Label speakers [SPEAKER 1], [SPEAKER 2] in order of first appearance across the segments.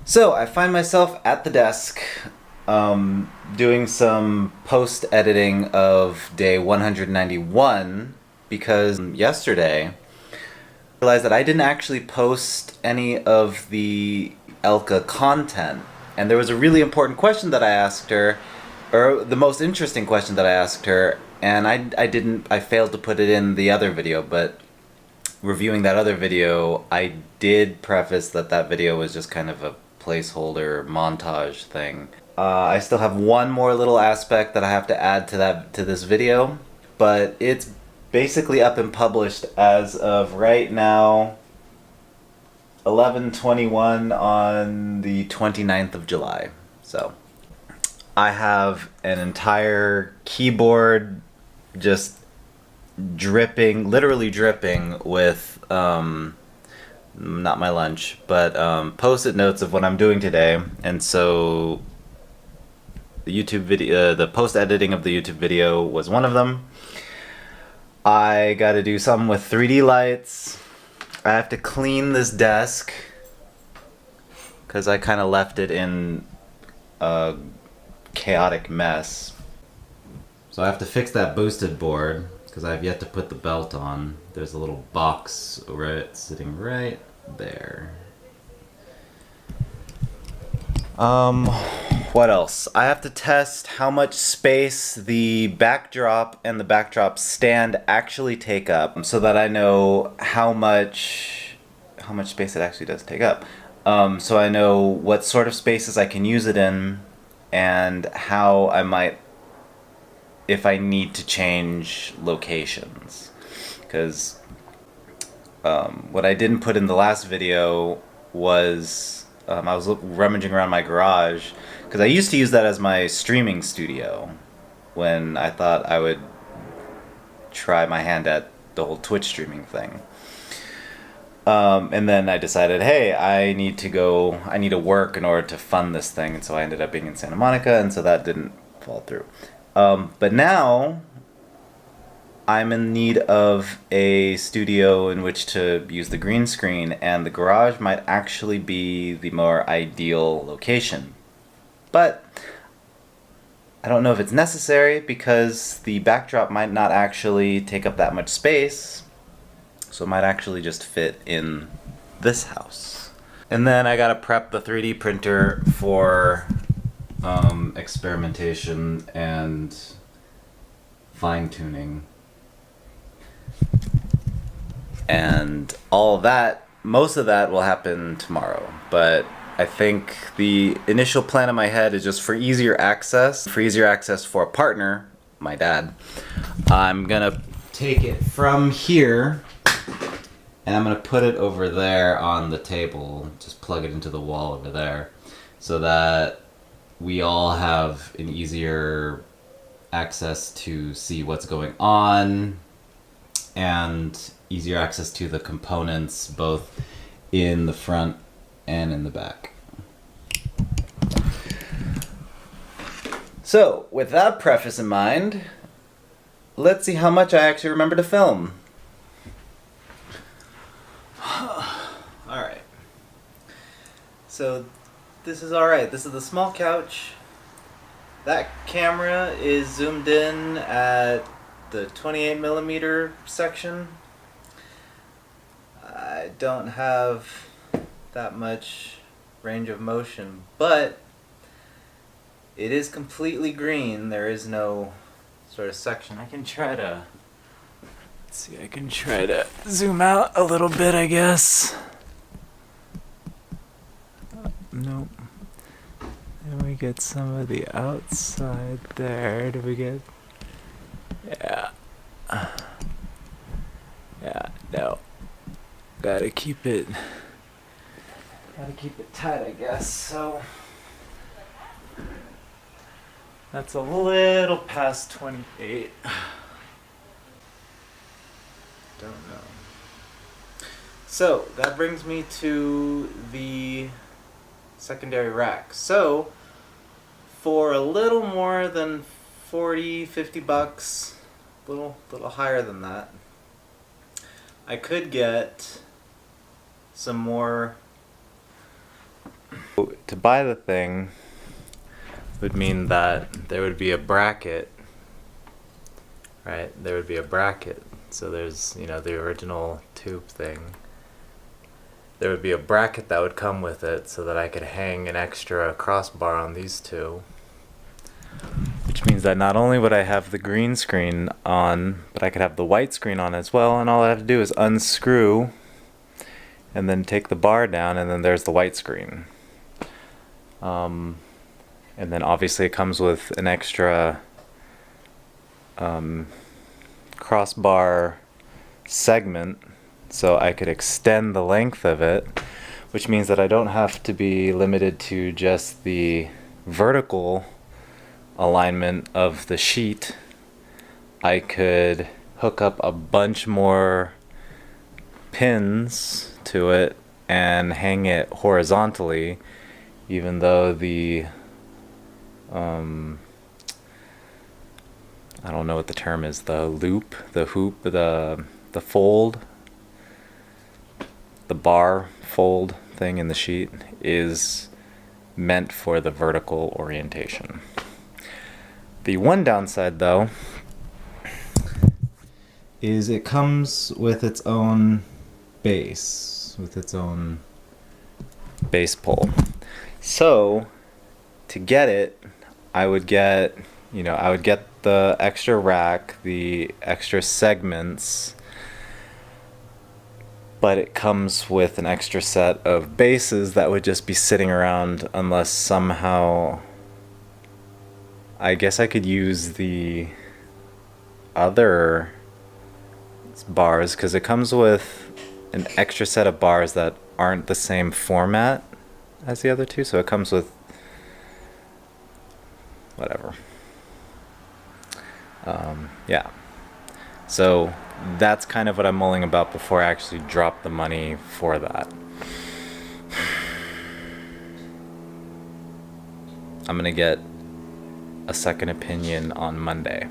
[SPEAKER 1] So I find myself at the desk doing some post editing of day 191 because yesterday I realized that I didn't actually post any of the Elka content. And there was a really important question that I asked her, or the most interesting question that I asked her, and I failed to put it in the other video, but reviewing that other video, I did preface that that video was just kind of a placeholder montage thing. I still have one more little aspect that I have to add to this video, but it's basically up and published as of right now, 11:21 on the 29th of July. So I have an entire keyboard just dripping, literally dripping with not my lunch, but post-it notes of what I'm doing today. And so the YouTube video, the post editing of the YouTube video was one of them. I got to do something with 3D lights. I have to clean this desk because I kind of left it in a chaotic mess. So I have to fix that boosted board because I have yet to put the belt on. There's a little box sitting right there. What else? I have to test how much space the backdrop and the backdrop stand actually take up so that I know how much space it actually does take up. So I know what sort of spaces I can use it in and how I might, if I need to change locations. Because what I didn't put in the last video was I was rummaging around my garage because I used to use that as my streaming studio when I thought I would try my hand at the whole Twitch streaming thing. And then I decided, hey, I need to work in order to fund this thing, and so I ended up being in Santa Monica, and so that didn't fall through. But now I'm in need of a studio in which to use the green screen, and the garage might actually be the more ideal location. But I don't know if it's necessary because the backdrop might not actually take up that much space, so it might actually just fit in this house. And then I gotta prep the 3D printer for experimentation and fine-tuning. And all of that, most of that will happen tomorrow. But I think the initial plan in my head is just for easier access for a partner, my dad. I'm gonna take it from here and I'm gonna put it over there on the table, just plug it into the wall over there, so that we all have an easier access to see what's going on and easier access to the components both in the front and in the back. So, with that preface in mind, let's see how much I actually remember to film. Alright. So, this is alright. This is the small couch. That camera is zoomed in at the 28mm section. I don't have that much range of motion, but it is completely green. There is no sort of section. I can try to zoom out a little bit, I guess. Nope. And we get some of the outside there. Do we get? Yeah. Yeah, no. Gotta keep it tight, I guess. So that's a little past 28. Don't know. So that brings me to the secondary rack. So for a little more than 40-50 bucks, a little higher than that, I could get some more To buy the thing would mean that there would be a bracket, right? There would be a bracket. So there's, you know, the original tube thing. There would be a bracket that would come with it so that I could hang an extra crossbar on these two. Which means that not only would I have the green screen on, but I could have the white screen on as well, and all I have to do is unscrew and then take the bar down, and then there's the white screen. And then obviously it comes with an extra crossbar segment, so I could extend the length of it, which means that I don't have to be limited to just the vertical alignment of the sheet. I could hook up a bunch more pins to it and hang it horizontally, even though the I don't know what the term is, the loop, the hoop, the fold, the bar fold thing in the sheet is meant for the vertical orientation. The one downside, though, is it comes with its own base, with its own base pole. So to get it, I would get the extra rack, the extra segments, but it comes with an extra set of bases that would just be sitting around unless somehow, I guess I could use the other bars, because it comes with an extra set of bars that aren't the same format as the other two, so it comes with whatever. Yeah, so that's kind of what I'm mulling about before I actually drop the money for that. I'm gonna get a second opinion on Monday.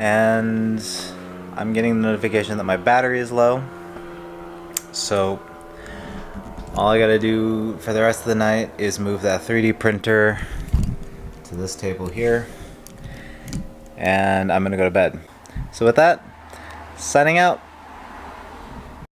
[SPEAKER 1] And I'm getting the notification that my battery is low, so all I gotta do for the rest of the night is move that 3D printer to this table here, and I'm gonna go to bed. So with that, signing out.